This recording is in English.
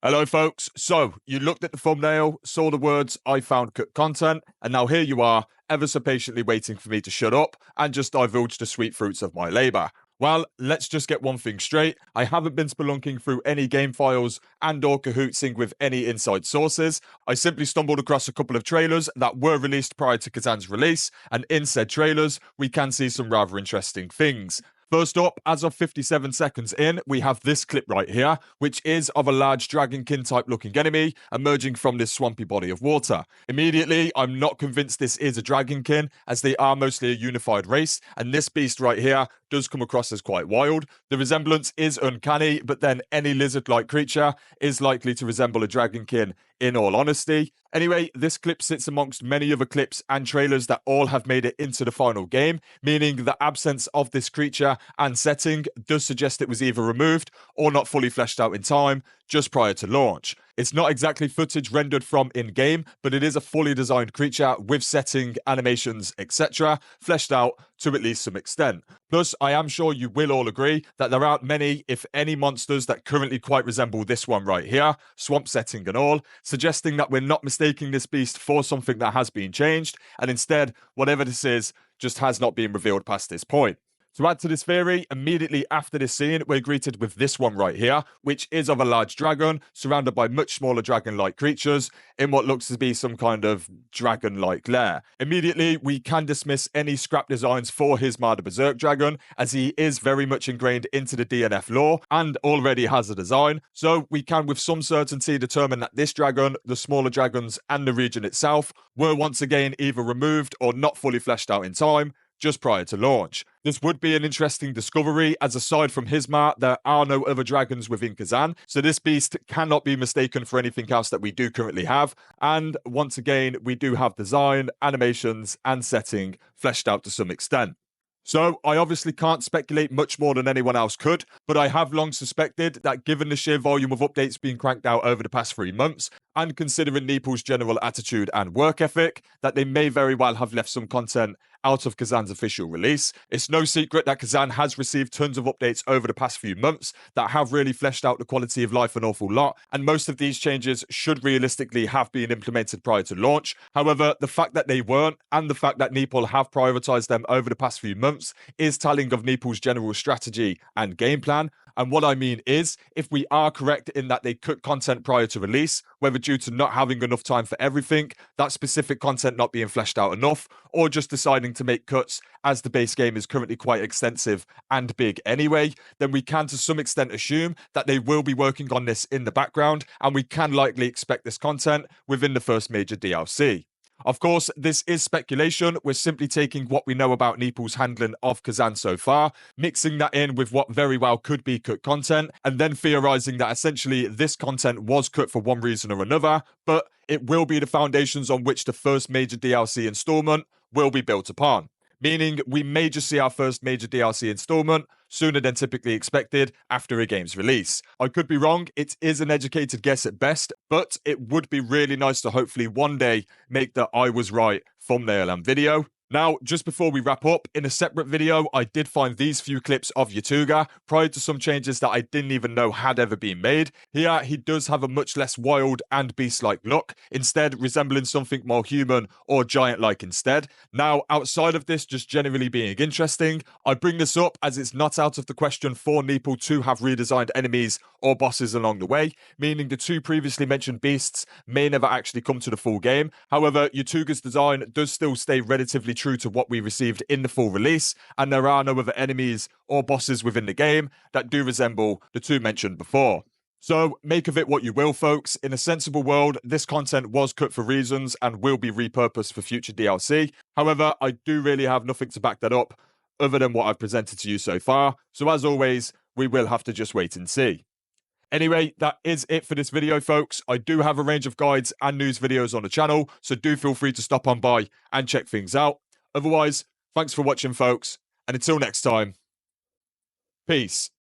Hello, folks. So, you looked at the thumbnail, saw the words, I found cut content, and now here you are, ever so patiently waiting for me to shut up and just divulge the sweet fruits of my labour. Well, let's just get one thing straight. I haven't been spelunking through any game files and or cahootsing with any inside sources. I simply stumbled across a couple of trailers that were released prior to Khazan's release, and in said trailers, we can see some rather interesting things. First up, as of 57 seconds in, we have this clip right here, which is of a large dragonkin type looking enemy emerging from this swampy body of water. Immediately, I'm not convinced this is a dragonkin, as they are mostly a unified race, and this beast right here does come across as quite wild. The resemblance is uncanny, but then any lizard-like creature is likely to resemble a dragonkin in all honesty. Anyway, this clip sits amongst many other clips and trailers that all have made it into the final game, meaning the absence of this creature and setting does suggest it was either removed or not fully fleshed out in time just prior to launch. It's not exactly footage rendered from in-game, but it is a fully designed creature with setting, animations, etc., fleshed out to at least some extent. Plus, I am sure you will all agree that there aren't many, if any, monsters that currently quite resemble this one right here, swamp setting and all, suggesting that we're not mistaking this beast for something that has been changed, and instead, whatever this is, just has not been revealed past this point. To add to this theory, immediately after this scene, we're greeted with this one right here, which is of a large dragon, surrounded by much smaller dragon-like creatures, in what looks to be some kind of dragon-like lair. Immediately, we can dismiss any scrap designs for his Marder Berserk dragon, as he is very much ingrained into the DNF lore, and already has a design, so we can with some certainty determine that this dragon, the smaller dragons, and the region itself were once again either removed or not fully fleshed out in time, just prior to launch. This would be an interesting discovery, as aside from Hismar, there are no other dragons within Khazan, so this beast cannot be mistaken for anything else that we do currently have, and once again, we do have design, animations, and setting fleshed out to some extent. So, I obviously can't speculate much more than anyone else could, but I have long suspected that given the sheer volume of updates being cranked out over the past 3 months, and considering Neeple's general attitude and work ethic, that they may very well have left some content out of Khazan's official release. It's no secret that Khazan has received tons of updates over the past few months that have really fleshed out the quality of life an awful lot, and most of these changes should realistically have been implemented prior to launch. However, the fact that they weren't, and the fact that Neeple have prioritized them over the past few months, is telling of Neeple's general strategy and game plan. And what I mean is, if we are correct in that they cut content prior to release, whether due to not having enough time for everything, that specific content not being fleshed out enough, or just deciding to make cuts as the base game is currently quite extensive and big anyway, then we can to some extent assume that they will be working on this in the background, and we can likely expect this content within the first major DLC. Of course, this is speculation. We're simply taking what we know about Neeple's handling of Khazan so far, mixing that in with what very well could be cut content, and then theorizing that essentially this content was cut for one reason or another, but it will be the foundations on which the first major DLC installment will be built upon. Meaning we may just see our first major DLC installment sooner than typically expected after a game's release. I could be wrong, it is an educated guess at best, but it would be really nice to hopefully one day make the I was right thumbnail and video. Now, just before we wrap up, in a separate video, I did find these few clips of Yatuga prior to some changes that I didn't even know had ever been made. Here, he does have a much less wild and beast-like look, instead resembling something more human or giant-like instead. Now, outside of this just generally being interesting, I bring this up as it's not out of the question for Neeple to have redesigned enemies or bosses along the way, meaning the two previously mentioned beasts may never actually come to the full game. However, Yatuga's design does still stay relatively true to what we received in the full release, and there are no other enemies or bosses within the game that do resemble the two mentioned before. So, make of it what you will, folks. In a sensible world, this content was cut for reasons and will be repurposed for future DLC. However, I do really have nothing to back that up other than what I've presented to you so far. So, as always, we will have to just wait and see. Anyway, that is it for this video, folks. I do have a range of guides and news videos on the channel, so do feel free to stop on by and check things out. Otherwise, thanks for watching, folks, and until next time, peace.